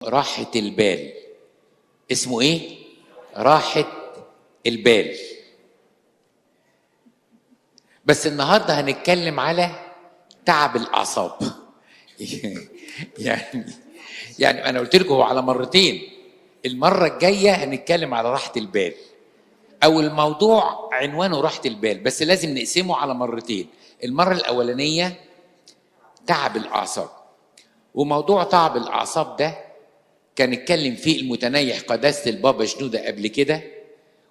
راحة البال. اسمه ايه؟ راحة البال. بس النهارده هنتكلم على تعب الاعصاب. يعني انا قلت لكم هو على مرتين. المره الجايه هنتكلم على راحة البال، او الموضوع عنوانه راحة البال، بس لازم نقسمه على مرتين. المره الاولانيه تعب الاعصاب، وموضوع تعب الاعصاب ده كان اتكلم فيه المتنيح قداسة البابا شنودة قبل كده،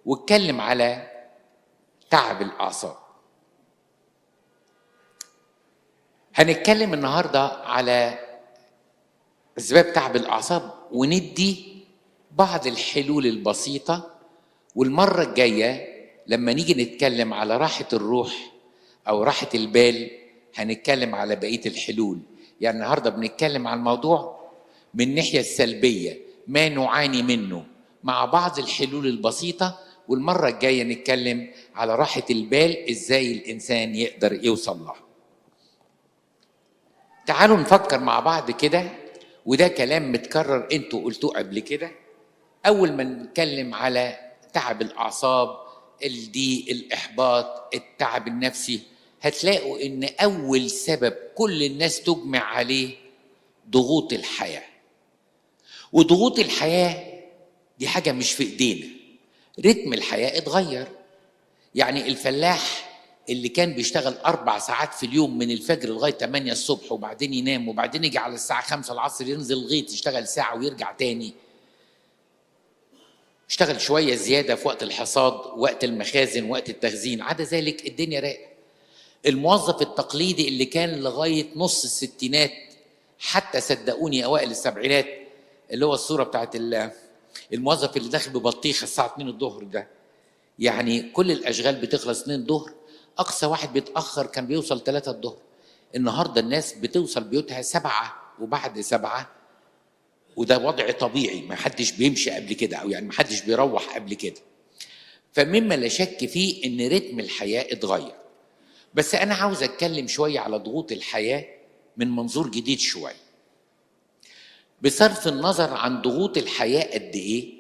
واتكلم على تعب الأعصاب. هنتكلم النهاردة على أسباب تعب الأعصاب وندي بعض الحلول البسيطة، والمرة الجاية لما نيجي نتكلم على راحة الروح أو راحة البال هنتكلم على بقية الحلول. يعني النهاردة بنتكلم عن الموضوع من الناحية السلبية، ما نعاني منه، مع بعض الحلول البسيطة، والمرة الجاية نتكلم على راحة البال ازاي الانسان يقدر يوصل لها. تعالوا نفكر مع بعض كده، وده كلام متكرر انتوا قلتوه قبل كده. اول ما نتكلم على تعب الاعصاب، الضيق، الاحباط، التعب النفسي، هتلاقوا ان اول سبب كل الناس تجمع عليه ضغوط الحياة. وضغوط الحياة دي حاجة مش في ايدينا، رتم الحياة اتغير. يعني الفلاح اللي كان بيشتغل 4 ساعات في اليوم من الفجر لغاية 8 الصبح وبعدين ينام وبعدين يجي على الساعة 5 العصر ينزل الغيط يشتغل ساعة ويرجع تاني، اشتغل شوية زيادة في وقت الحصاد، وقت المخازن، وقت التخزين، عدا ذلك الدنيا رايقة. الموظف التقليدي اللي كان لغاية نص الستينات، حتى صدقوني أوائل السبعينات، اللي هو الصورة بتاعت الموظف اللي داخل ببطيخة الساعة 2 الظهر ده، يعني كل الأشغال بتخلص 2 الظهر، أقصى واحد بيتأخر كان بيوصل 3 الظهر. النهاردة الناس بتوصل بيوتها 7 وبعد 7، وده وضع طبيعي، ما حدش بيمشي قبل كده، أو يعني ما حدش بيروح قبل كده. فمما لا شك فيه إن رتم الحياة اتغير. بس أنا عاوز أتكلم شوية على ضغوط الحياة من منظور جديد شوية، بصرف النظر عن ضغوط الحياة قد إيه.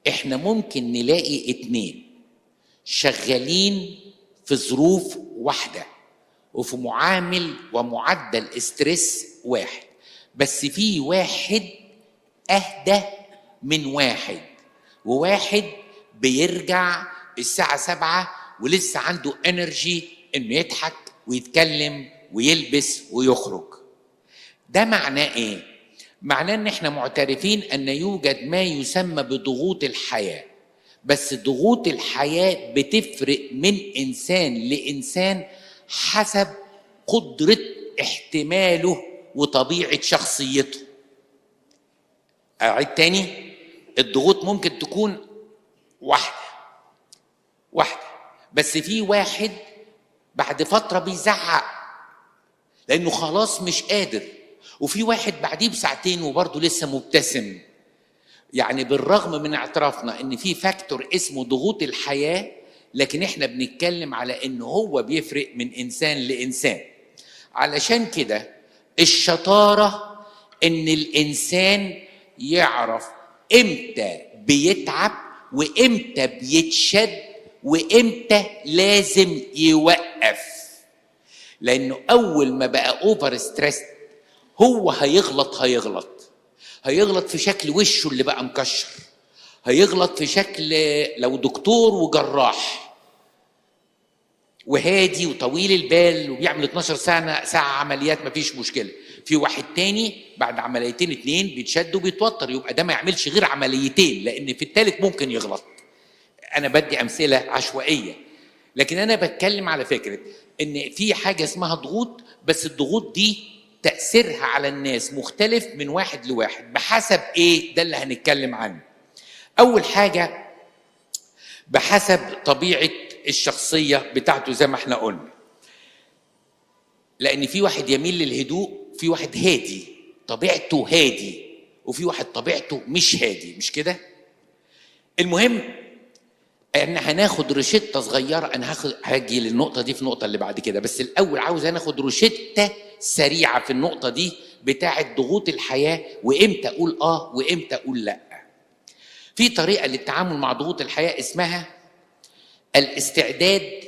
إحنا ممكن نلاقي 2 شغالين في ظروف واحدة وفي معامل ومعدل استرس واحد، بس في واحد أهدى من واحد، وواحد بيرجع الساعة 7 ولسه عنده انرجي انه يضحك ويتكلم ويلبس ويخرج. ده معناه ايه؟ معناه ان احنا معترفين ان يوجد ما يسمى بضغوط الحياة، بس ضغوط الحياة بتفرق من انسان لانسان حسب قدرة احتماله وطبيعة شخصيته. اعيد تاني، الضغوط ممكن تكون واحدة، بس في واحد بعد فترة بيزعق لأنه خلاص مش قادر، وفي واحد بعديه بساعتين وبرضه لسه مبتسم. يعني بالرغم من اعترافنا إن في فاكتور اسمه ضغوط الحياة، لكن إحنا بنتكلم على إن هو بيفرق من إنسان لإنسان. علشان كده الشطارة إن الإنسان يعرف إمتى بيتعب وإمتى بيتشد وإمتى لازم يوقف. لأنه أول ما بقى أوفر ستريس هو هيغلط في شكل وشه اللي بقى مكشر، هيغلط في شكل لو دكتور وجراح وهادي وطويل البال وبيعمل 12 ساعة عمليات مفيش مشكلة، في واحد تاني بعد عمليتين 2 بيتشد وبيتوتر، يبقى ده ما يعملش غير عمليتين لأن في الثالث ممكن يغلط. أنا بدي أمثلة عشوائية، لكن أنا بتكلم على فكرة إن في حاجة اسمها ضغوط، بس الضغوط دي تأثيرها على الناس مختلف من واحد لواحد بحسب إيه؟ ده اللي هنتكلم عنه. أول حاجة بحسب طبيعة الشخصية بتاعته زي ما احنا قلنا، لأن في واحد يميل للهدوء، في واحد هادي طبيعته هادي، وفي واحد طبيعته مش هادي، مش كده؟ المهم ان هناخد روشتة صغيرة، انا هاجي للنقطة دي في النقطة اللي بعد كده، بس الاول عاوز هناخد روشتة سريعة في النقطة دي بتاعه ضغوط الحياه، وامتى اقول اه وامتى اقول لا. في طريقه للتعامل مع ضغوط الحياه اسمها الاستعداد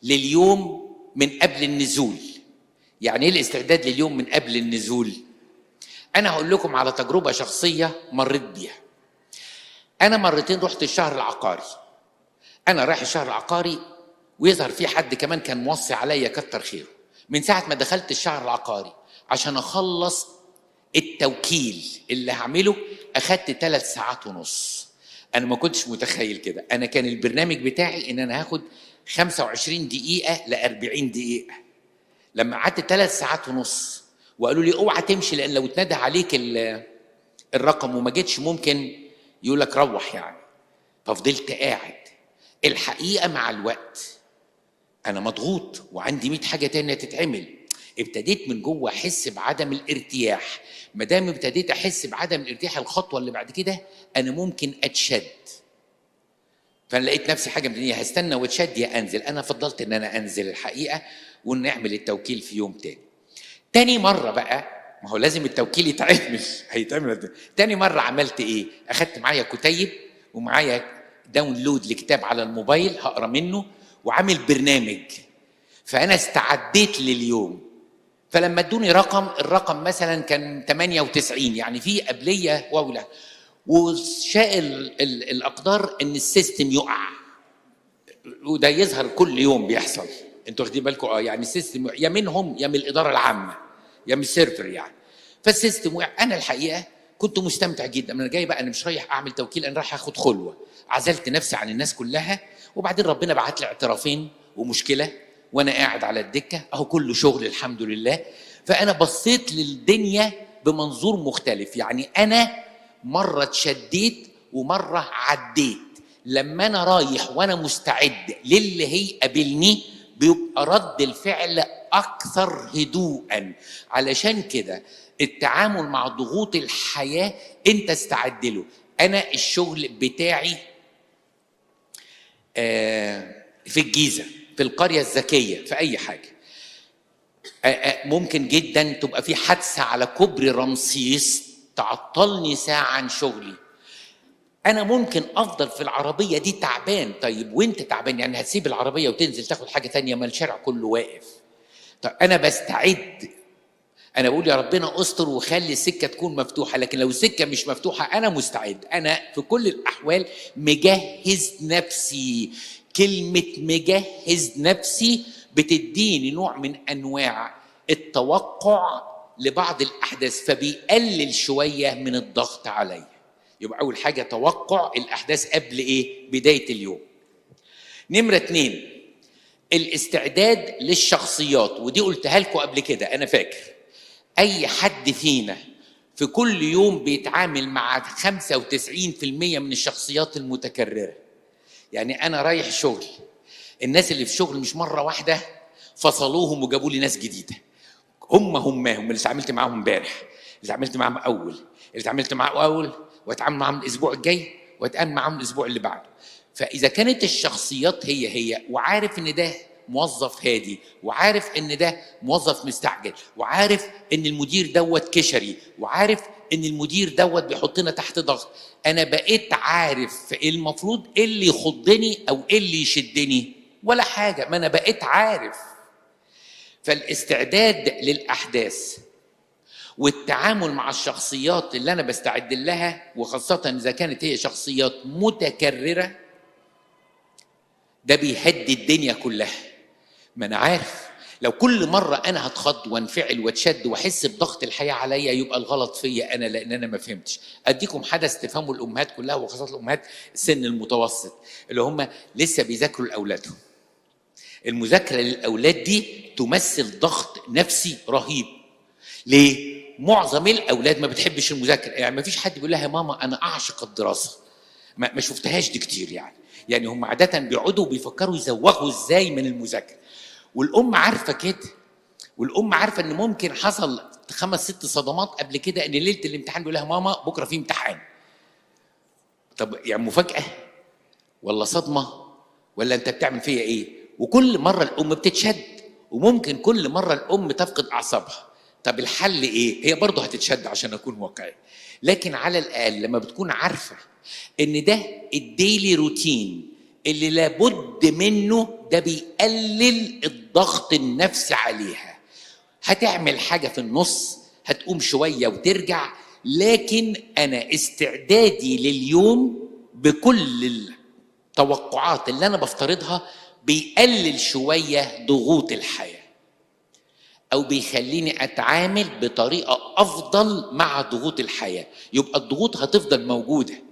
لليوم من قبل النزول. يعني ايه الاستعداد لليوم من قبل النزول؟ انا هقول لكم على تجربه شخصيه مريت بيها. انا مرتين رحت الشهر العقاري. انا رايح الشهر العقاري ويظهر في حد كمان كان موصي عليا كتر خيره. من ساعه ما دخلت الشهر العقاري عشان اخلص التوكيل اللي هعمله اخدت 3 ساعات ونص. انا ما كنتش متخيل كده. انا كان البرنامج بتاعي ان انا هاخد 25 دقيقه ل 40 دقيقه. لما قعدت 3 ساعات ونص وقالوا لي اوعى تمشي لان لو اتندى عليك الرقم وما جيتش ممكن يقول لك روح يعني. ففضلت قاعد. الحقيقه مع الوقت انا مضغوط وعندي 100 حاجه تانية تتعمل. ابتديت من جوه احس بعدم الارتياح. ما دام ابتديت احس بعدم الارتياح، الخطوه اللي بعد كده انا ممكن اتشد. فانا لقيت نفسي حاجه من الدنيا، هستنى واتشد يا انزل. انا فضلت ان انا انزل الحقيقه ونعمل التوكيل في يوم تاني. تاني مره بقى، ما هو لازم التوكيل يتعمل هيتعمل. تاني مره عملت ايه؟ اخدت معايا كتيب ومعايا داونلود لكتاب على الموبايل هقرا منه وعامل برنامج. فانا استعديت لليوم. فلما ادوني الرقم مثلا كان 98، يعني في قبليه واولى. وشاء الاقدار ان السيستم يقع، وده يظهر كل يوم بيحصل. انتوا واخدين بالكم؟ يعني السيستم يا منهم يا من الاداره العامه يا من السيرفر يعني. فالسيستم وقع. انا الحقيقه كنت مستمتع جدا. انا جاي بقى، انا مش رايح اعمل توكيل، انا رايح اخد خلوه. عزلت نفسي عن الناس كلها. وبعدين ربنا بعت لي اعترافين ومشكله وانا قاعد على الدكه اهو، كله شغل الحمد لله. فانا بصيت للدنيا بمنظور مختلف. يعني انا مره اتشديت ومره عديت. لما انا رايح وانا مستعد للي هيقابلني بيبقى رد الفعل اكثر هدوءا. علشان كده التعامل مع ضغوط الحياه انت استعد له. انا الشغل بتاعي في الجيزه، في القريه الذكيه، في اي حاجه. ممكن جدا تبقى في حادثه على كوبري رمسيس تعطلني ساعه عن شغلي. انا ممكن افضل في العربيه دي تعبان. طيب وانت تعبان يعني هتسيب العربيه وتنزل تاخد حاجه تانية؟ ما الشارع كله واقف. طب انا بستعد. انا بقول يا ربنا استر وخلي السكه تكون مفتوحه. لكن لو السكه مش مفتوحه انا مستعد. انا في كل الاحوال مجهز نفسي. كلمه مجهز نفسي بتديني نوع من انواع التوقع لبعض الاحداث، فبيقلل شويه من الضغط عليا. يبقى اول حاجه توقع الاحداث قبل ايه؟ بدايه اليوم. نمره 2 الاستعداد للشخصيات، ودي قلتها لكم قبل كده. انا فاكر اي حد فينا في كل يوم بيتعامل مع 95% من الشخصيات المتكرره. يعني انا رايح شغل، الناس اللي في شغل مش مره واحده فصلوهم وجابوا لي ناس جديده. هم اللي اتعاملت معاهم امبارح، اللي اتعاملت معاهم اللي اتعاملت معاهم اول، واتعامل معاهم الاسبوع الجاي، واتعامل معاهم الاسبوع اللي بعده. فاذا كانت الشخصيات هي وعارف ان ده موظف هادي، وعارف ان ده موظف مستعجل، وعارف ان المدير دوت كشري، وعارف ان المدير دوت بيحطنا تحت ضغط، انا بقيت عارف المفروض ايه اللي يخضني او ايه اللي يشدني. ولا حاجه، ما انا بقيت عارف. فالاستعداد للاحداث والتعامل مع الشخصيات اللي انا بستعد لها، وخاصه اذا كانت هي شخصيات متكرره، ده بيهدي الدنيا كلها. ما انا عارف لو كل مره انا هتخض وانفعل واتشد واحس بضغط الحياه عليا يبقى الغلط فيا انا، لان انا ما فهمتش. اديكم حدث تفهموا الامهات كلها، وخاصه الامهات السن المتوسط اللي هم لسه بيذاكروا لاولادهم. المذاكره للاولاد دي تمثل ضغط نفسي رهيب. ليه؟ معظم الاولاد ما بتحبش المذاكره. يعني ما فيش حد بيقول لها يا ماما انا اعشق الدراسه. ما شفتهاش دي كتير يعني هم عاده بيقعدوا بيفكروا يزوغوا ازاي من المذاكره. والام عارفه كده، والام عارفه ان ممكن حصل 5-6 صدمات قبل كده، ان ليله الامتحان بيقول لها ماما بكره في امتحان. طب يعني مفاجاه ولا صدمه ولا انت بتعمل فيا ايه؟ وكل مره الام بتتشد، وممكن كل مره الام تفقد اعصابها. طب الحل ايه؟ هي برضه هتتشد عشان اكون واقعي، لكن على الاقل لما بتكون عارفه ان ده الديلي روتين اللي لابد منه، ده بيقلل الضغط النفسي عليها. هتعمل حاجه في النص، هتقوم شويه وترجع، لكن انا استعدادي لليوم بكل التوقعات اللي انا بفترضها بيقلل شويه ضغوط الحياه، او بيخليني اتعامل بطريقه افضل مع ضغوط الحياه. يبقى الضغوط هتفضل موجوده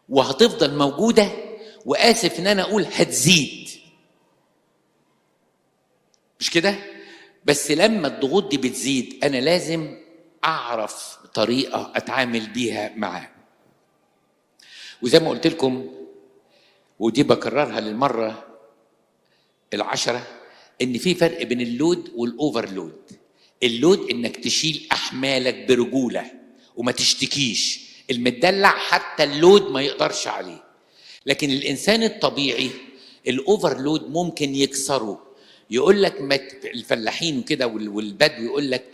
وهتفضل موجوده، واسف ان انا اقول هتزيد، مش كده؟ بس لما الضغوط دي بتزيد انا لازم اعرف طريقه اتعامل بيها معاه. وزي ما قلت لكم، ودي بكررها للمره العشره، ان في فرق بين اللود والاوفرلود. اللود انك تشيل احمالك برجوله وما تشتكيش، المدلع حتى اللود ما يقدرش عليه. لكن الانسان الطبيعي الاوفرلود ممكن يكسره. يقول لك الفلاحين وكده والبدو يقول لك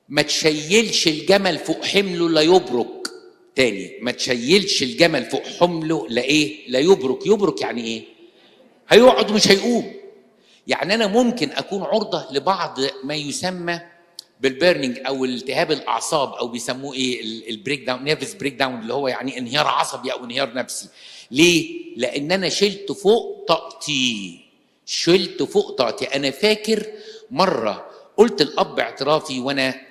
ما تشيلش الجمل فوق حمله لا يبرك. تاني، ما تشيلش الجمل فوق حمله لا ايه؟ لا يبرك. يبرك يعني ايه؟ هيقعد ومش هيقوم. يعني انا ممكن اكون عرضه لبعض ما يسمى بالبيرنينج او التهاب الاعصاب، او بيسموه ايه، البريك داون، نيرفس بريك داون، اللي هو يعني انهيار عصبي او انهيار نفسي. ليه؟ لان انا شلت فوق طاقتي، شلت فوق طاقتي. انا فاكر مره قلت الاب اعترافي وانا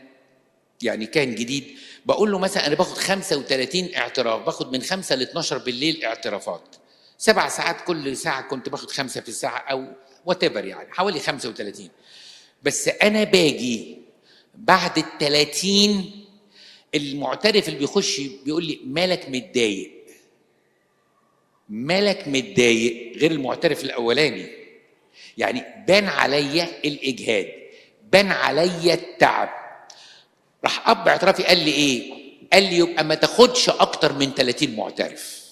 يعني كان جديد، بقول له مثلا انا باخد 35 اعتراف، باخد من 5 ل 12 بالليل اعترافات، 7 ساعات كل ساعه، كنت باخد 5 في الساعه او وات ايفر، يعني حوالي 35. بس انا باجي بعد ال 30 المعترف اللي بيخش بيقول لي مالك متضايق؟ مالك متضايق؟ غير المعترف الاولاني. يعني بان عليا الاجهاد، بان عليا التعب. راح اب اعترافي قال لي ايه؟ قال لي يبقى ما تاخدش اكتر من 30 معترف.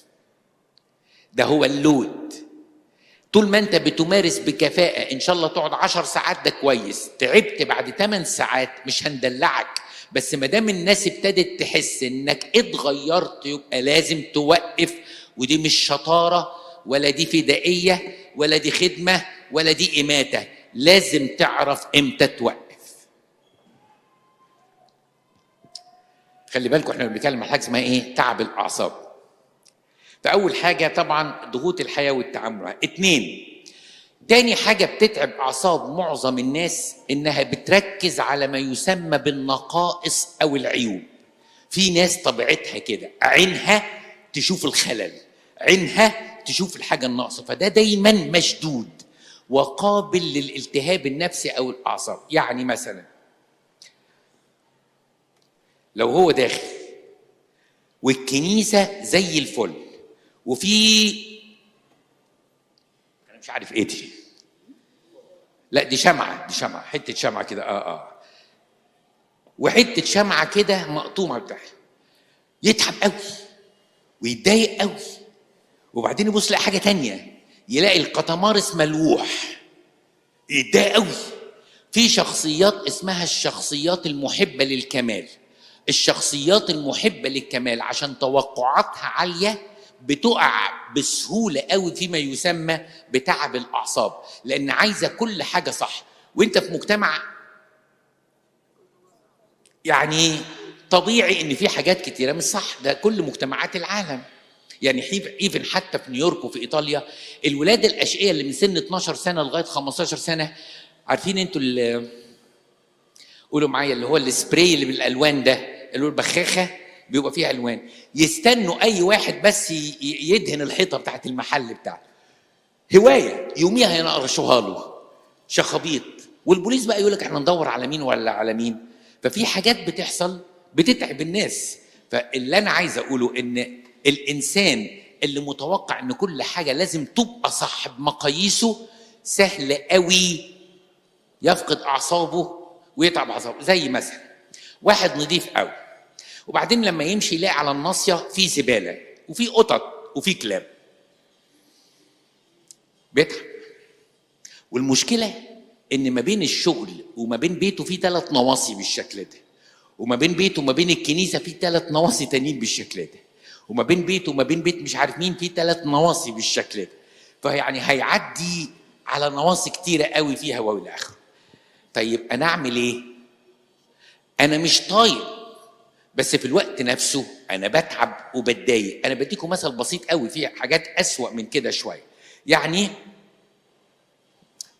ده هو اللود. طول ما انت بتمارس بكفاءة ان شاء الله تقعد 10 ساعات ده كويس. تعبت بعد 8 ساعات مش هندلعك، بس ما دام الناس ابتدت تحس انك اتغيرت يبقى لازم توقف. ودي مش شطارة ولا دي فدائية ولا دي خدمة ولا دي إماتة، لازم تعرف امتى توقف. خلي بالكم احنا بنتكلم عن حاجة اسمها ايه؟ تعب الأعصاب. فأول حاجة طبعا ضغوط الحياة والتعامل معها. 2، تاني حاجة بتتعب أعصاب معظم الناس إنها بتركز على ما يسمى بالنقائص أو العيوب. في ناس طبيعتها كده، عينها تشوف الخلل، عينها تشوف الحاجة الناقصة، فده دايما مشدود وقابل للالتهاب النفسي أو الأعصاب. يعني مثلا لو هو داخل والكنيسة زي الفل وفي أنا مش عارف إيه دي، لا دي شمعة، دي شمعة، حتة شمعة كده وحتة شمعة كده مقطومة بتاعها، يتعب قوي ويتضايق قوي، وبعدين يبص يلاقي حاجة تانية، يلاقي القطمارس ملوح، يتضايق قوي. في شخصيات اسمها الشخصيات المحبة للكمال. الشخصيات المحبة للكمال عشان توقعاتها عالية بتقع بسهولة قوي فيما يسمى بتعب الأعصاب، لأن عايزة كل حاجة صح. وانت في مجتمع يعني طبيعي ان في حاجات كتيرة مش صح، ده كل مجتمعات العالم. يعني ايفن حتى في نيويورك وفي ايطاليا الولاد الاشقياء اللي من سن 12 سنة لغاية 15 سنة، عارفين انتوا اللي قولوا معايا اللي هو السبراي اللي بالالوان ده، اللي هو البخاخه بيبقى فيها الوان، يستنوا اي واحد بس يدهن الحيطه بتاعت المحل بتاعه، هوايه يوميها ينقرشوها له شخابيط، والبوليس بقى يقول لك احنا ندور على مين ولا على مين. ففي حاجات بتحصل بتتعب الناس. فاللي انا عايز اقوله ان الانسان اللي متوقع ان كل حاجه لازم تبقى صح بمقاييسه سهل قوي يفقد اعصابه ويتعب اعصابه. زي مثلا واحد نظيف قوي وبعدين لما يمشي يلاقي على الناصيه في زباله وفي قطط وفي كلاب، بيتعب. والمشكله ان ما بين الشغل وما بين بيته في 3 نواصي بالشكل ده، وما بين بيته وما بين الكنيسه في 3 نواصي تانيين بالشكل ده، وما بين بيته وما بين بيت مش عارف مين في 3 نواصي بالشكل ده. فيعني هيعدي على نواصي كتيره قوي فيها والى اخره. طيب انا اعمل ايه؟ انا مش طايق، بس في الوقت نفسه انا بتعب وبتضايق. انا بديكم مثل بسيط قوي، فيه حاجات اسوأ من كده شويه. يعني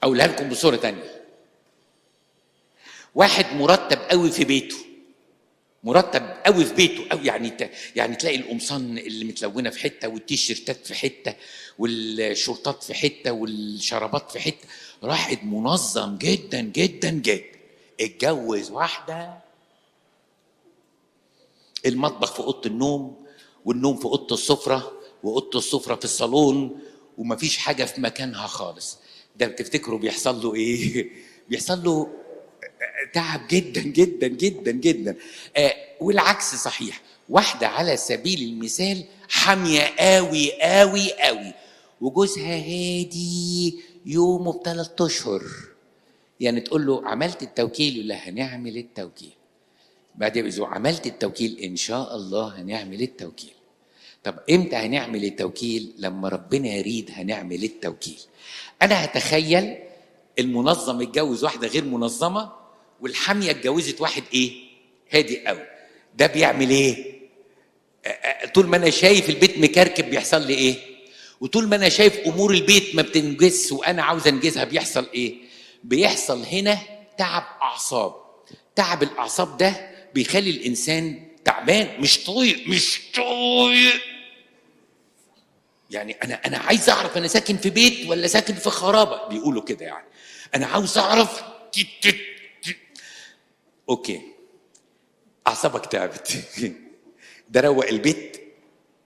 اقولها لكم بصوره تانية. واحد مرتب قوي في بيته، مرتب قوي في بيته قوي، يعني تلاقي القمصان اللي متلونه في حته، والتيشيرتات في حته، والشورتات في حته، والشرابات في حته، راحد منظم جدا جدا جدا. اتجوز واحده، المطبخ في اوضه النوم، والنوم في اوضه السفره، واوضه السفره في الصالون، ومفيش حاجه في مكانها خالص. ده بتفتكروا بيحصل له ايه؟ بيحصل له تعب جدا جدا جدا جدا. والعكس صحيح. واحده على سبيل المثال حاميه قوي قوي قوي، وجوزها هادي يومه ب3 اشهر. يعني تقول له عملت التوكيل؟ يقول لها هنعمل التوكيل. بعد باسبوع عملت التوكيل؟ ان شاء الله هنعمل التوكيل. طب امتى هنعمل التوكيل؟ لما ربنا يريد هنعمل التوكيل. انا هتخيل المنظم اتجوز واحده غير منظمه، والحاميه اتجوزت واحد ايه؟ هادي قوي. ده بيعمل ايه؟ طول ما انا شايف البيت مكركب بيحصل لي ايه؟ وطول ما انا شايف امور البيت ما بتنجزش وانا عاوز انجزها بيحصل ايه؟ بيحصل هنا تعب اعصاب. تعب الاعصاب ده بيخلي الانسان تعبان، مش طايق مش طايق. يعني انا عايز اعرف انا ساكن في بيت ولا ساكن في خرابه، بيقولوا كده. يعني انا عاوز اعرف. اوكي، اعصابك تعبت. ده روق البيت.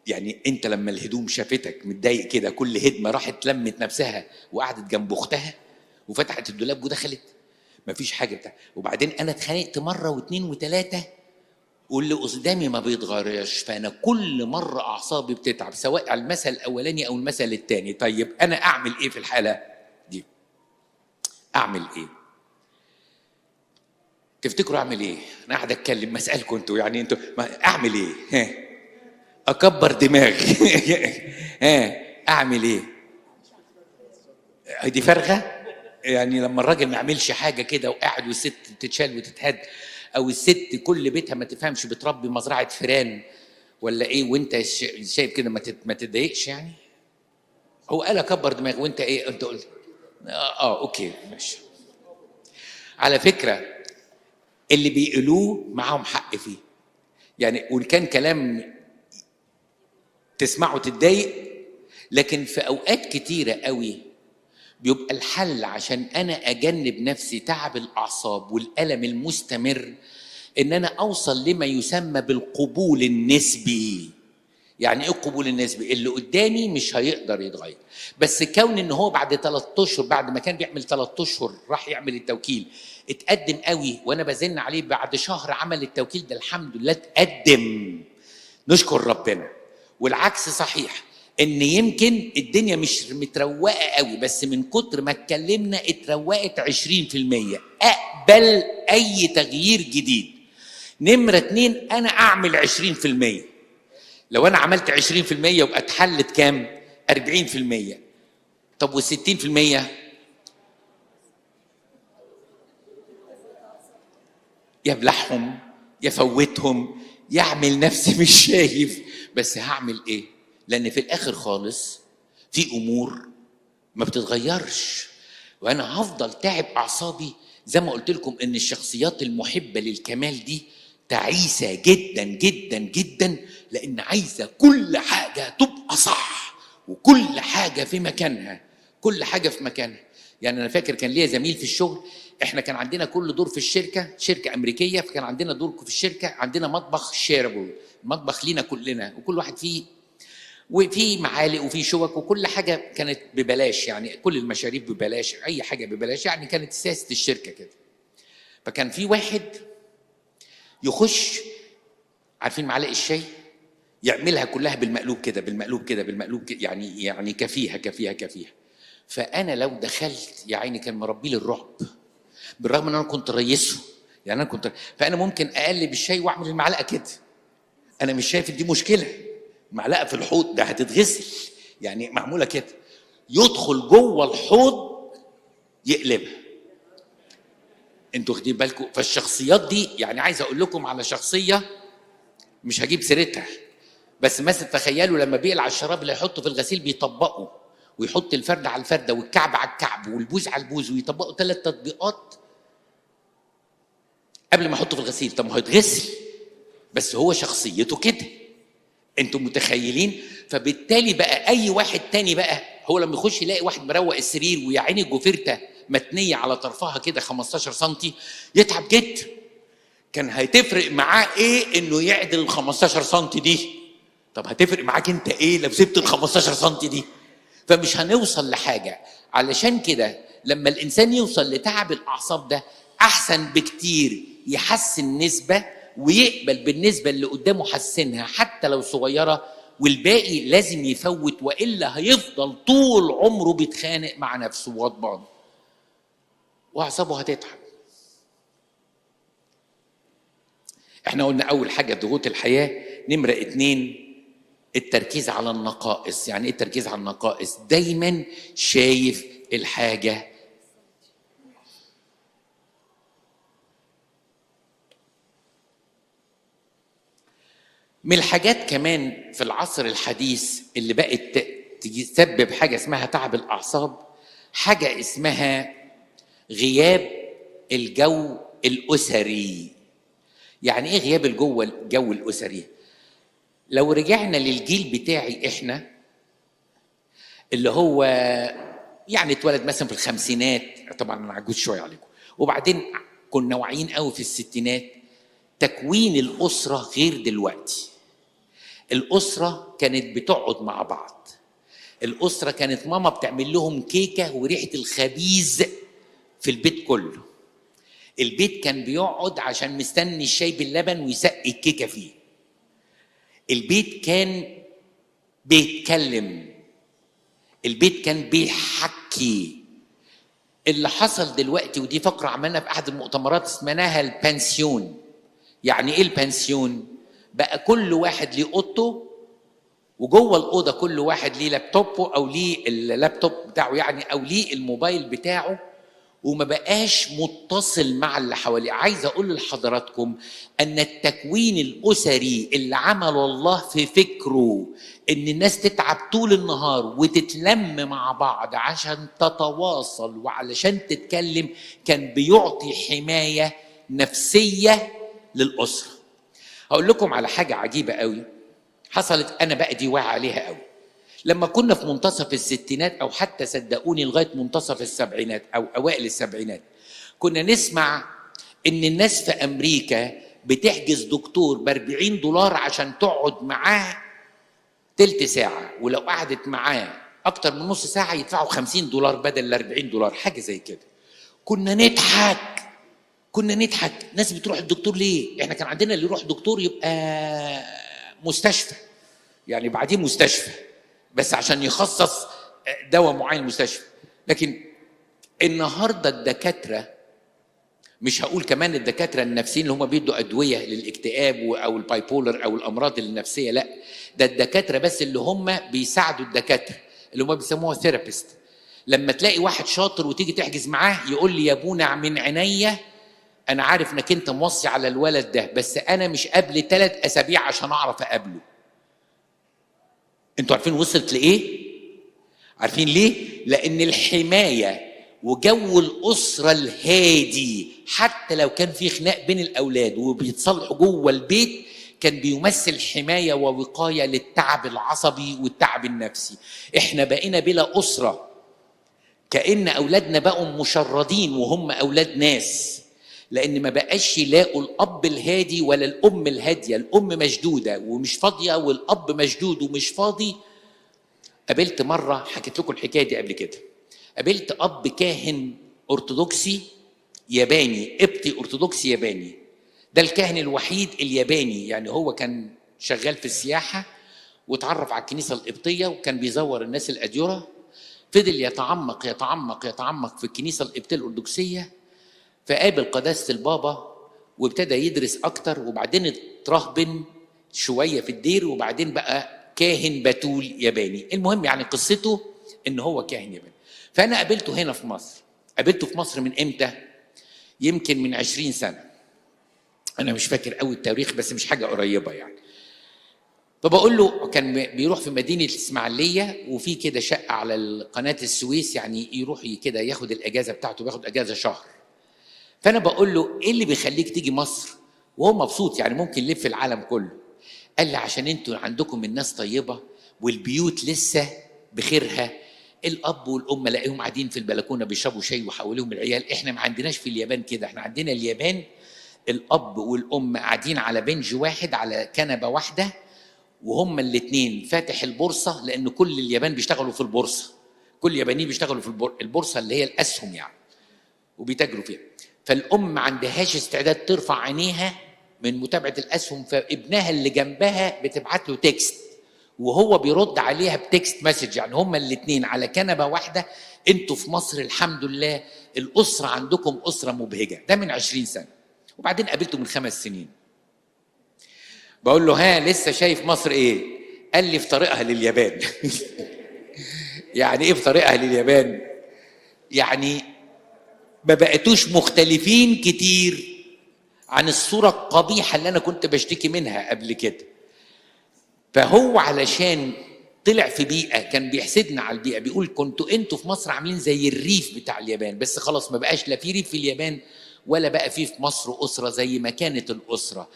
يعني انت لما الهدوم شافتك متضايق كده، كل هدمه راحت لمت نفسها وقعدت جنب اختها وفتحت الدولاب ودخلت، مفيش حاجه بتاع. وبعدين انا اتخانقت مره واثنين وثلاثه، واللي قدامي ما بيتغيرش، فانا كل مره اعصابي بتتعب، سواء على المثل الاولاني او المثل الثاني. طيب انا اعمل ايه في الحاله دي؟ اعمل ايه؟ تفتكروا اعمل ايه؟ انا قاعد اتكلم مسالكم انتوا، يعني انتوا اعمل ايه؟ ها، اكبر دماغي. ها، اعمل ايه؟ دي فرغه. يعني لما الراجل ما يعملش حاجه كده وقاعد والست تتشال وتتهد، او الست كل بيتها ما تفهمش بتربي مزرعه فيران ولا ايه، وانت شايف كده ما تتضايقش يعني؟ هو قال اكبر دماغي وانت ايه؟ انت قلت اوكي ماشي. على فكره اللي بيقولوه معاهم حق فيه، يعني وان كان كلام تسمعه تتضايق، لكن في اوقات كتيره قوي بيبقى الحل عشان انا اجنب نفسي تعب الاعصاب والالم المستمر، ان انا اوصل لما يسمى بالقبول النسبي. يعني ايه القبول النسبي؟ اللي قدامي مش هيقدر يتغير، بس كون ان هو بعد 3 اشهر، بعد ما كان بيعمل 3 اشهر راح يعمل التوكيل، اتقدم قوي وانا بزن عليه، بعد شهر عمل التوكيل، ده الحمد لله اتقدم، نشكر ربنا. والعكس صحيح، ان يمكن الدنيا مش متروقه قوي، بس من كتر ما اتكلمنا اتروقت 20%. اقبل اي تغيير جديد. نمره 2، انا اعمل 20%. لو انا عملت 20% يبقى اتحلت كام؟ 40%. طب وال60%؟ يبلعهم، يفوتهم، يعمل نفسي مش شايف. بس هعمل ايه؟ لان في الاخر خالص في امور ما بتتغيرش، وانا هفضل تعب اعصابي. زي ما قلت لكم ان الشخصيات المحبه للكمال دي تعيسه جدا جدا جدا، لان عايزه كل حاجه تبقى صح، وكل حاجه في مكانها، كل حاجه في مكانها. يعني انا فاكر كان ليا زميل في الشغل، احنا كان عندنا كل دور في الشركه، شركه امريكيه، فكان عندنا دور في الشركه، عندنا مطبخ شيربل، مطبخ لينا كلنا، وكل واحد فيه، وفي معالق وفي شوك، وكل حاجه كانت ببلاش. يعني كل المشاريب ببلاش، اي حاجه ببلاش، يعني كانت سياسه الشركه كده. فكان في واحد يخش، عارفين معلقه الشاي، يعملها كلها بالمقلوب كده بالمقلوب كده بالمقلوب كده، يعني كفيها كفيها كفيها. فانا لو دخلت يا عيني كان مربي لي الرعب، بالرغم ان انا كنت ريسه، يعني انا كنت، فانا ممكن اقلب الشاي واعمل المعلقه كده، انا مش شايف دي مشكله، معلقه في الحوض ده هتتغسل، يعني معموله كده، يدخل جوه الحوض يقلبها. انتوا واخدين بالكم؟ فالشخصيات دي، يعني عايز اقول لكم على شخصيه مش هجيب سيرتها، بس مثلا تخيلوا لما بيقلع الشراب اللي يحطه في الغسيل بيطبقه، ويحط الفرده على الفرده والكعب على الكعب والبوز على البوز، ويطبقوا 3 تطبيقات قبل ما يحطه في الغسيل. طب ما هو يتغسل، بس هو شخصيته كده، انتوا متخيلين؟ فبالتالي بقى اي واحد تاني بقى هو لما يخش يلاقي واحد مروق السرير ويا عيني الجوفرته متنيه على طرفها كده 15 سم يتعب جدا. كان هتفرق معاه ايه انه يعدل ال 15 سم دي؟ طب هتفرق معاك انت ايه لو سبت ال 15 سم دي؟ فمش هنوصل لحاجه. علشان كده لما الانسان يوصل لتعب الاعصاب ده احسن بكتير يحسن نسبه ويقبل بالنسبه اللي قدامه حسنها حتى لو صغيره، والباقي لازم يفوت، والا هيفضل طول عمره بيتخانق مع نفسه وغضبان واعصابه هتتعب. احنا قلنا اول حاجه ضغوط الحياه. نمره 2 التركيز على النقائص. يعني ايه التركيز على النقائص؟ دايما شايف الحاجه. من الحاجات كمان في العصر الحديث اللي بقت تسبب حاجه اسمها تعب الاعصاب، حاجه اسمها غياب الجو الاسري. يعني ايه غياب الجو الاسري؟ لو رجعنا للجيل بتاعي احنا اللي هو يعني اتولد مثلا في الخمسينات، طبعا انا عجوز شويه عليكم، وبعدين كنا واعيين قوي في الستينات، تكوين الاسره غير دلوقتي. الاسره كانت بتقعد مع بعض، الاسره كانت ماما بتعمل لهم كيكه وريحه الخبيز في البيت كله، البيت كان بيقعد عشان مستني الشاي باللبن ويسقي الكيكه فيه، البيت كان بيتكلم، البيت كان بيحكي. اللي حصل دلوقتي، ودي فقره عملنا في احد المؤتمرات اسمها البنسيون. يعني ايه البنسيون؟ بقى كل واحد ليه اوضته، وجوه الاوضه كل واحد ليه لابتوبه او ليه اللابتوب بتاعه يعني، او ليه الموبايل بتاعه، وما بقاش متصل مع اللي حواليه. عايز اقول لحضراتكم ان التكوين الاسري اللي عمله الله في فكره ان الناس تتعب طول النهار وتتلم مع بعض عشان تتواصل وعلشان تتكلم، كان بيعطي حمايه نفسيه للاسره. هقول لكم على حاجه عجيبه قوي حصلت، انا بقى دي واعي عليها قوي. لما كنا في منتصف الستينات او حتى صدقوني لغايه منتصف السبعينات او اوائل السبعينات، كنا نسمع ان الناس في امريكا بتحجز دكتور ب$40 عشان تقعد معاه تلت ساعه، ولو قعدت معاه اكتر من نص ساعه يدفعوا $50 بدل $40، حاجه زي كده. كنا نضحك، كنا نضحك. ناس بتروح الدكتور ليه؟ احنا كان عندنا اللي يروح دكتور يبقى مستشفى، يعني بعدين مستشفى بس عشان يخصص دواء معين مستشفى. لكن النهارده الدكاتره، مش هقول كمان الدكاتره النفسيين اللي هم بيدوا ادويه للاكتئاب او البايبولر او الامراض النفسيه، لا، ده الدكاتره بس اللي هم بيساعدوا الدكاتره اللي هم بيسموها ثيرابيست. لما تلاقي واحد شاطر وتيجي تحجز معاه يقول لي يا ابونا من عينيا، انا عارف انك انت موصي على الولد ده، بس انا مش قبل 3 أسابيع عشان اعرف اقابله. انتوا عارفين وصلت لايه؟ عارفين ليه؟ لان الحمايه وجو الاسره الهادي حتى لو كان في خناق بين الاولاد وبيتصالحوا جوه البيت، كان بيمثل حمايه ووقايه للتعب العصبي والتعب النفسي. احنا بقينا بلا اسره، كأن اولادنا بقوا مشردين وهم اولاد ناس، لان ما بقاش يلاقوا الاب الهادي ولا الام الهاديه. الام مشدوده ومش فاضيه، والاب مشدود ومش فاضي. قابلت مره، حكيت لكم الحكايه دي قبل كده، قابلت اب كاهن ارثوذكسي ياباني، قبطي ارثوذكسي ياباني. ده الكاهن الوحيد الياباني، يعني هو كان شغال في السياحه واتعرف على الكنيسه القبطيه وكان بيزور الناس الاديره. فضل يتعمق يتعمق يتعمق في الكنيسة القبطية الأرثوذكسية، فقابل قداسة البابا وابتدى يدرس أكتر، وبعدين اترهبن شوية في الدير، وبعدين بقى كاهن بتول ياباني. المهم يعني قصته إن هو كاهن ياباني. فأنا قابلته هنا في مصر. قابلته في مصر من إمتى؟ يمكن من 20 سنة، أنا مش فاكر قوي التاريخ بس مش حاجة قريبة يعني. فبقول له كان بيروح في مدينة الإسماعيلية، وفي كده شقة على قناة السويس، يعني يروح كده ياخد الأجازة بتاعته، بياخد أجازة شهر. فأنا بقول له إيه اللي بيخليك تيجي مصر؟ وهو مبسوط يعني ممكن يلف العالم كله. قال لي عشان انتوا عندكم الناس طيبة والبيوت لسه بخيرها، الأب والأم لاقيهم قاعدين في البلكونة بيشربوا شاي وحواليهم العيال. إحنا ما عندناش في اليابان كده، إحنا عندنا اليابان الأب والأم قاعدين على بنج واحد على كنبة واحدة، وهم الاثنين فاتح البورصة، لأن كل اليابان بيشتغلوا في البورصة، كل اليابانيين بيشتغلوا في البورصة اللي هي الأسهم يعني، وبيتاجروا فيها. فالأم ما عندهاش استعداد ترفع عينيها من متابعة الأسهم، فابنها اللي جنبها بتبعت له تكست وهو بيرد عليها بتكست مسج، يعني هما الاثنين على كنبة واحدة. انتوا في مصر الحمد لله الأسرة عندكم أسرة مبهجة. ده من 20 سنة. وبعدين قابلته من 5 سنين. بقول له ها لسه شايف مصر ايه؟ قال لي في طريقها لليابان. يعني ايه في طريقها لليابان؟ يعني ما بقيتوش مختلفين كتير عن الصورة القبيحة اللي أنا كنت بشتكي منها قبل كده. فهو علشان طلع في بيئة كان بيحسدنا على البيئة، بيقول كنتوا انتوا في مصر عاملين زي الريف بتاع اليابان، بس خلاص ما بقاش لا في ريف في اليابان ولا بقى في مصر أسرة زي ما كانت الأسرة.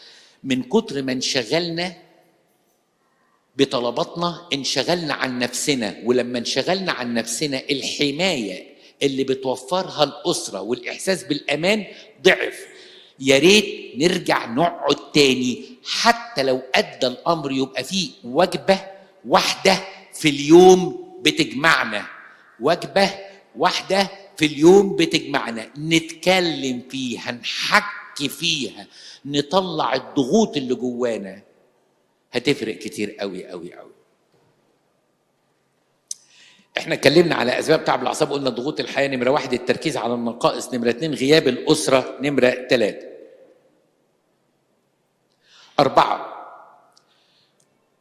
من كتر ما انشغلنا بطلباتنا انشغلنا عن نفسنا، ولما انشغلنا عن نفسنا الحماية اللي بتوفرها الأسرة والإحساس بالأمان ضعف. يا ريت نرجع نقعد تاني، حتى لو أدى الأمر يبقى فيه وجبة واحدة في اليوم بتجمعنا، وجبة واحدة في اليوم بتجمعنا، نتكلم فيها، نحكي فيها، نطلع الضغوط اللي جوانا. هتفرق كتير قوي قوي قوي. احنا اتكلمنا على اسباب تعب الاعصاب، قلنا ضغوط الحياه نمره 1، التركيز على النقائص نمره 2، غياب الاسره نمره 3. 4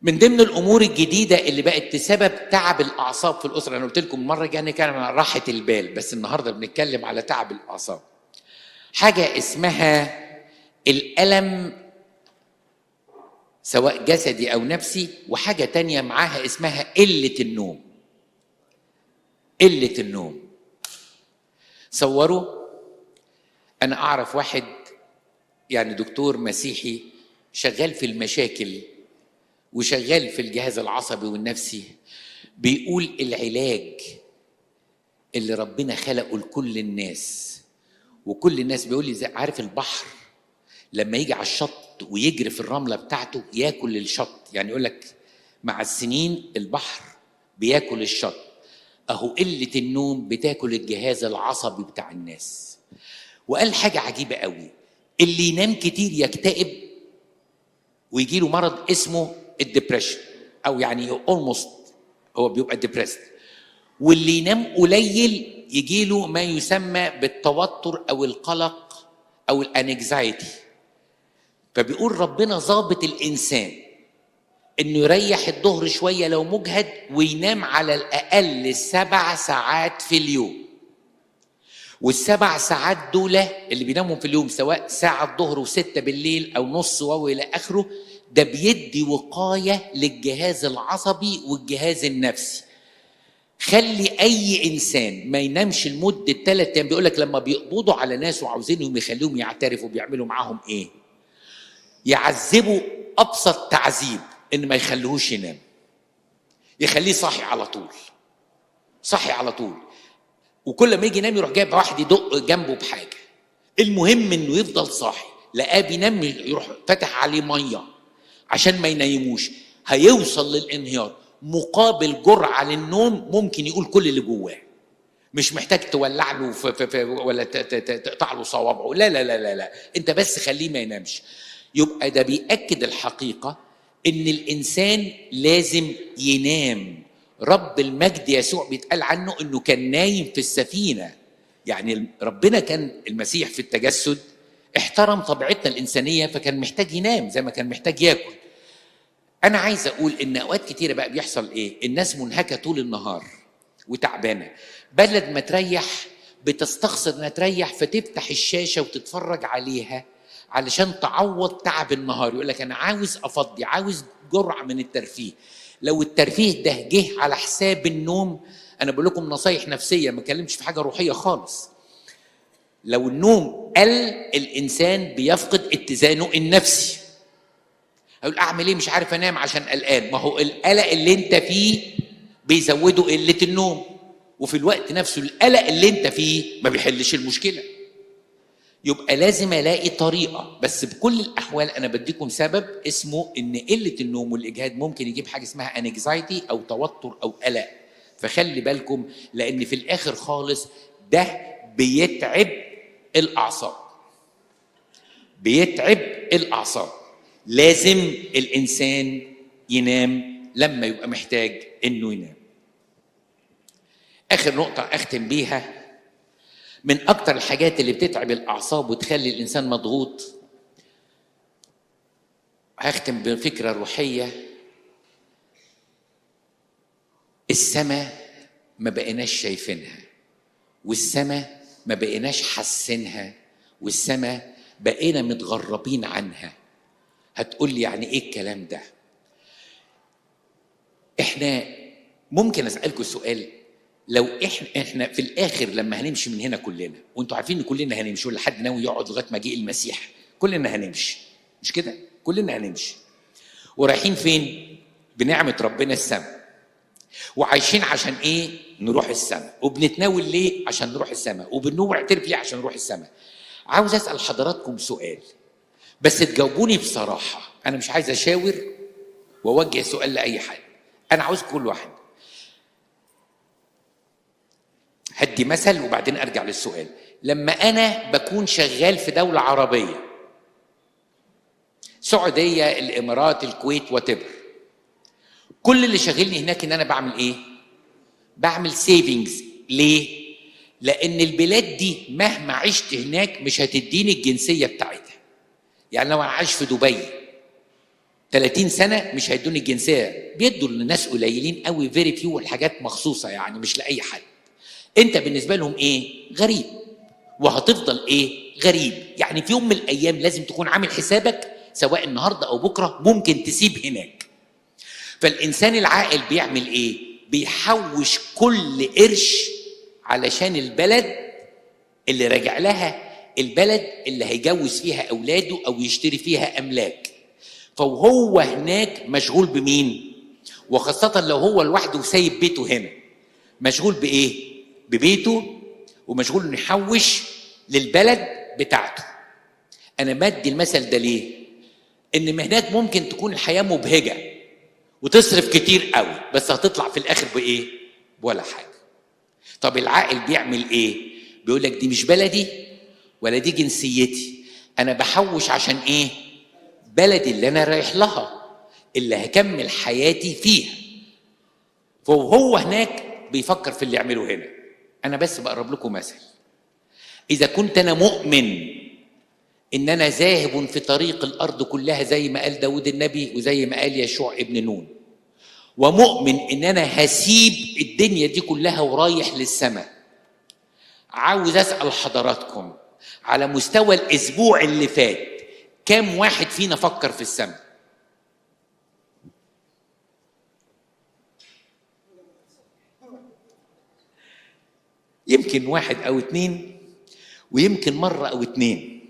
من ضمن الامور الجديده اللي بقت تسبب تعب الاعصاب في الاسره، انا قلت لكم المره الجايه نتكلم عن راحه البال، بس النهارده بنتكلم على تعب الاعصاب. حاجه اسمها الالم سواء جسدي او نفسي، وحاجه تانية معاها اسمها قله النوم. قله النوم. صوروا انا اعرف واحد يعني دكتور مسيحي شغال في المشاكل وشغال في الجهاز العصبي والنفسي، بيقول العلاج اللي ربنا خلقه لكل الناس، وكل الناس بيقول لي عارف البحر لما يجي على الشط ويجري في الرملة بتاعته ياكل الشط، يعني يقول لك مع السنين البحر بياكل الشط، اهو قلة النوم بتاكل الجهاز العصبي بتاع الناس. وقال حاجة عجيبة قوي، اللي ينام كتير يكتئب ويجيله مرض اسمه الدبريشن، او يعني اولموست هو بيبقى ديبريسد، واللي ينام قليل يجيله ما يسمى بالتوتر او القلق او الانكزايتي. فبيقول ربنا ظابط الانسان انه يريح الظهر شويه لو مجهد، وينام على الاقل 7 ساعات في اليوم. وال7 ساعات دول اللي بيناموا في اليوم سواء ساعه الظهر و6 بالليل او نص والى اخره، ده بيدي وقايه للجهاز العصبي والجهاز النفسي. خلي اي انسان ما ينامش لمده 3 ايام. بيقول لك لما بيقبضوا على ناس وعاوزينهم يخليهم يعترفوا بيعملوا معاهم ايه؟ يعذبوا ابسط تعذيب ان ما يخليهوش ينام، يخليه صاحي على طول، صاحي على طول، وكل ما يجي ينام يروح جايب واحد يدق جنبه بحاجه، المهم انه يفضل صاحي. لقاه بينام يروح فتح عليه ميه عشان ما ينيموش، هيوصل للانهيار. مقابل جرعه للنوم ممكن يقول كل اللي جواه، مش محتاج تولع له ولا تقطع له صوابعه، لا لا لا لا لا، انت بس خليه ما ينامش. يبقى ده بيأكد الحقيقه ان الانسان لازم ينام رب المجد يسوع بيتقال عنه انه كان نايم في السفينه. يعني ربنا كان المسيح في التجسد احترم طبيعتنا الانسانيه، فكان محتاج ينام زي ما كان محتاج ياكل. انا عايز اقول ان اوقات كتيره بقى بيحصل ايه؟ الناس منهكه طول النهار وتعبانه، بدل ما تريح بتستخسر انها تريح، فتفتح الشاشه وتتفرج عليها علشان تعوض تعب النهار. يقول لك انا عاوز افضي، عاوز جرعه من الترفيه. لو الترفيه ده جه على حساب النوم، انا بقول لكم نصايح نفسيه، ما اتكلمش في حاجه روحيه خالص. لو النوم قل الانسان بيفقد اتزانه النفسي. اقول اعمل ايه؟ مش عارف انام عشان قلقان. ما هو القلق اللي انت فيه بيزودوا قله النوم، وفي الوقت نفسه القلق اللي انت فيه ما بيحلش المشكله. يبقى لازم الاقي طريقه. بس بكل الاحوال انا بديكم سبب اسمه ان قله النوم والاجهاد ممكن يجيب حاجه اسمها انكزايتي او توتر او قلق. فخلي بالكم، لان في الاخر خالص ده بيتعب الاعصاب. بيتعب الاعصاب. لازم الانسان ينام لما يبقى محتاج انه ينام. اخر نقطه اختم بيها، من اكتر الحاجات اللي بتتعب الاعصاب وتخلي الانسان مضغوط، هختم بفكره روحيه. السماء ما بقيناش شايفينها، والسماء ما بقيناش حاسينها، والسماء بقينا متغربين عنها. هتقول لي يعني ايه الكلام ده؟ احنا ممكن اسالكم سؤال، لو احنا في الاخر لما هنمشي من هنا كلنا، وانتوا عارفين ان كلنا هنمشي، ولا حد ناوي يقعد لغايه مجيء المسيح؟ كلنا هنمشي، مش كده؟ كلنا هنمشي. ورايحين فين؟ بنعمه ربنا السماء. وعايشين عشان ايه؟ نروح السماء. وبنتناول ليه؟ عشان نروح السماء. وبنعترف ليه؟ عشان نروح السماء. عاوز اسال حضراتكم سؤال، بس تجاوبوني بصراحه. انا مش عايز اشاور واوجه سؤال لاي حد، انا عاوز كل واحد. هدي مثل وبعدين ارجع للسؤال. لما انا بكون شغال في دوله عربيه، سعوديه، الامارات، الكويت، واتيفر، كل اللي شاغلني هناك ان انا بعمل ايه؟ بعمل سيفنجز. ليه؟ لان البلاد دي مهما عشت هناك مش هتديني الجنسيه بتاعتها. يعني لو انا عايش في دبي 30 سنه مش هيدوني الجنسيه، بيدوا للناس قليلين قوي، فيري فيو، الحاجات مخصوصه يعني مش لاي حد. انت بالنسبه لهم ايه؟ غريب. وهتفضل ايه؟ غريب. يعني في يوم من الايام لازم تكون عامل حسابك، سواء النهارده او بكره ممكن تسيب هناك. فالانسان العاقل بيعمل ايه؟ بيحوش كل قرش علشان البلد اللي راجع لها، البلد اللي هيجوز فيها اولاده او يشتري فيها املاك. فهو هناك مشغول بمين؟ وخاصه لو هو لوحده وسايب بيته هنا، مشغول بايه؟ ببيته، ومشغول انه يحوش للبلد بتاعته. انا بدي المثل ده ليه؟ ان هناك ممكن تكون الحياه مبهجه وتصرف كتير قوي، بس هتطلع في الاخر بايه؟ ولا حاجه. طب العاقل بيعمل ايه؟ بيقول لك دي مش بلدي ولا دي جنسيتي، انا بحوش عشان ايه؟ بلدي اللي انا رايح لها، اللي هكمل حياتي فيها. فهو هناك بيفكر في اللي يعمله هنا. انا بس بقرب لكم مثل. اذا كنت انا مؤمن ان انا ذاهب في طريق الارض كلها زي ما قال داود النبي وزي ما قال يشوع ابن نون، ومؤمن ان انا هسيب الدنيا دي كلها ورايح للسماء، عاوز اسال حضراتكم على مستوى الاسبوع اللي فات كم واحد فينا فكر في السماء؟ يمكن واحد او اتنين، ويمكن مرة او اتنين.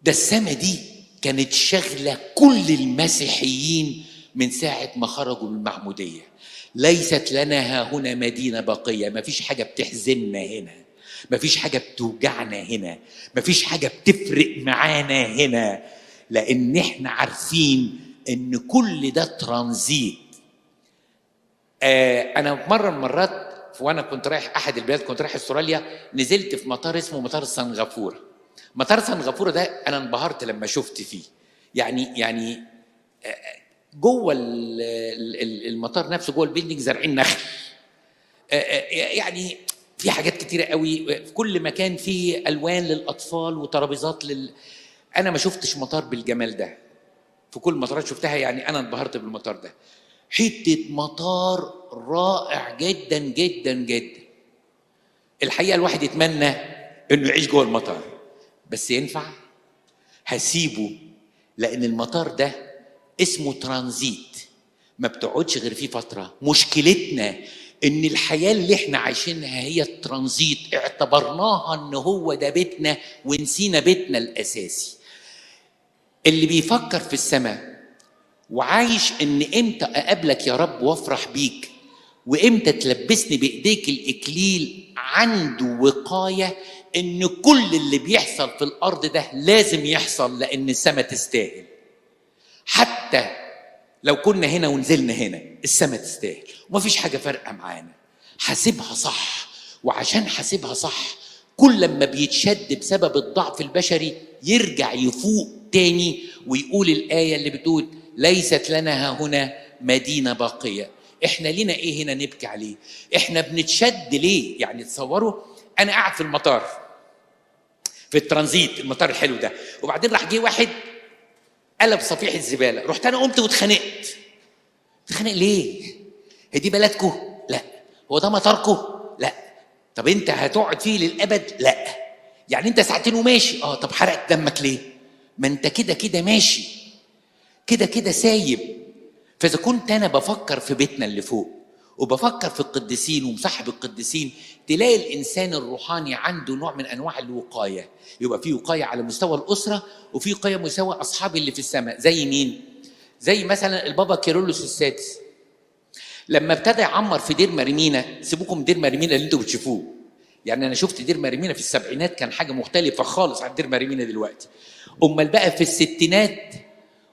ده السماء دي كانت شغلة كل المسيحيين من ساعة ما خرجوا من المعمودية. ليست لنا ها هنا مدينة باقية، مفيش حاجة بتحزننا هنا، مفيش حاجة بتوجعنا هنا، مفيش حاجة بتفرق معانا هنا، لأن احنا عارفين ان كل ده ترانزيت. أنا مرة من المرات وانا كنت رايح احد البلاد، كنت رايح استراليا، نزلت في مطار اسمه مطار سنغافوره. مطار سنغافوره ده انا انبهرت لما شفت فيه. يعني جوه المطار نفسه، جوه البيلدينج زارعين نخل. يعني في حاجات كتيره قوي، في كل مكان في الوان للاطفال وترابيزات انا ما شفتش مطار بالجمال ده. في كل المطارات شفتها يعني انا انبهرت بالمطار ده. حته مطار رائع جدا جدا جدا. الحقيقه الواحد يتمنى انه يعيش جوه المطار، بس ينفع؟ هسيبه، لان المطار ده اسمه ترانزيت، ما بتقعدش غير فيه فتره. مشكلتنا ان الحياه اللي احنا عايشينها هي الترانزيت، اعتبرناها ان هو ده بيتنا ونسينا بيتنا الاساسي. اللي بيفكر في السماء وعايش ان امتى اقابلك يا رب وافرح بيك، وامتى تلبسني بايديك الاكليل، عنده وقايه ان كل اللي بيحصل في الارض ده لازم يحصل، لان السماء تستاهل. حتى لو كنا هنا ونزلنا هنا السماء تستاهل، ومفيش حاجه فارقه معانا. حاسبها صح، وعشان حاسبها صح كل لما بيتشد بسبب الضعف البشري يرجع يفوق تاني ويقول الآية اللي بتقول ليست لنا ها هنا مدينة باقية. احنا لينا ايه هنا نبكي عليه؟ احنا بنتشد ليه؟ يعني تصوروا انا قاعد في المطار في الترانزيت، المطار الحلو ده، وبعدين راح جه واحد قلب صفيح الزبالة، رحت انا قمت واتخانقت. اتخانق ليه؟ هي دي بلدكم؟ لا. هو ده مطاركم؟ لا. طب انت هتقعد فيه للابد؟ لا. يعني انت ساعتين وماشي؟ طب حرقت دمك ليه؟ ما انت كده كده ماشي، كده كده سايب. فاذا كنت انا بفكر في بيتنا اللي فوق وبفكر في القديسين ومصاحب القديسين، تلاقي الانسان الروحاني عنده نوع من انواع الوقايه. يبقى في وقايه على مستوى الاسره، وفي وقايه مستوى اصحابي اللي في السماء. زي مين؟ زي مثلا البابا كيرلس السادس لما ابتدى يعمر في دير مريمينا. سيبوكم دير مريمينا اللي انتوا بتشوفوه، يعني انا شفت دير مريمينا في السبعينات كان حاجه مختلفه خالص عن دير مريمينا دلوقتي. امال بقى في الستينات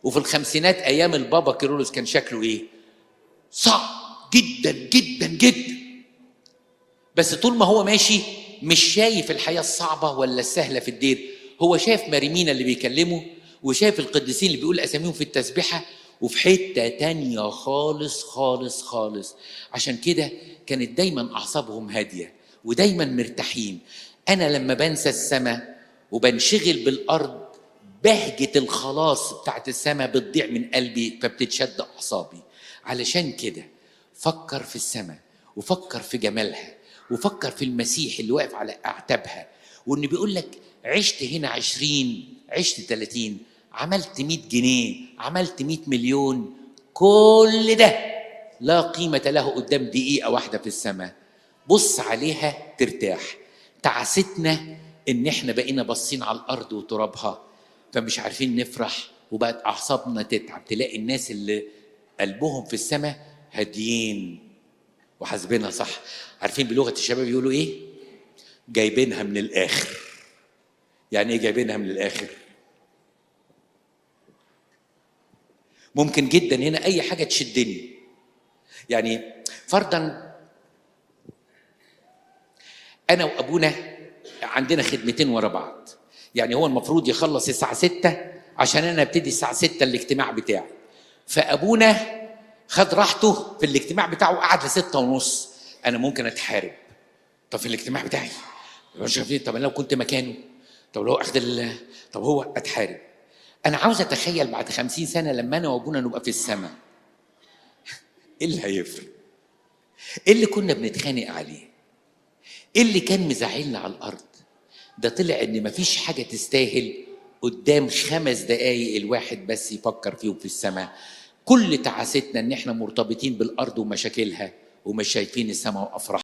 وفي الخمسينات ايام البابا كيرلس كان شكله ايه؟ صعب جدا جدا جدا. بس طول ما هو ماشي مش شايف الحياه الصعبه ولا السهله في الدير، هو شايف مريمينا اللي بيكلمه وشايف القديسين اللي بيقول اساميهم في التسبيحه، وفي حته تانيه خالص خالص خالص. عشان كده كانت دايما اعصابهم هاديه ودايما مرتاحين. انا لما بنسى السماء وبنشغل بالارض، بهجه الخلاص بتاعت السماء بتضيع من قلبي، فبتتشد اعصابي. علشان كده فكر في السماء، وفكر في جمالها، وفكر في المسيح اللي واقف على اعتابها، وان بيقول لك عشت هنا 20، عشت 30، عملت 100 جنيه، عملت 100 مليون، كل ده لا قيمة له قدام دقيقة واحدة في السماء. بص عليها ترتاح. تعستنا ان احنا بقينا باصين على الارض وترابها، فمش عارفين نفرح، وبقت اعصابنا تتعب. تلاقي الناس اللي قلبهم في السماء هاديين وحاسبينها صح. عارفين بلغة الشباب يقولوا ايه؟ جايبينها من الاخر. يعني ايه جايبينها من الاخر؟ ممكن جدا هنا اي حاجة تشدني. يعني فرضا انا وابونا عندنا خدمتين ورا بعض، يعني هو المفروض يخلص الساعة 6 عشان انا ابتدي الساعة 6 الاجتماع بتاعي. فابونا خد راحته في الاجتماع بتاعه وقعد ل6:30. انا ممكن اتحارب. طب في الاجتماع بتاعي مش عارفين. طب انا لو كنت مكانه، طب لو اخد طب هو اتحارب. انا عاوز اتخيل بعد 50 سنة لما انا وابونا نبقى في السماء، ايه اللي هيفرق؟ ايه اللي كنا بنتخانق عليه؟ ايه اللي كان مزعلنا على الارض؟ ده طلع ان مفيش حاجة تستاهل قدام 5 دقايق الواحد بس يفكر فيهم في السماء. كل تعاستنا ان احنا مرتبطين بالارض ومشاكلها، ومش شايفين السماء وافراحها.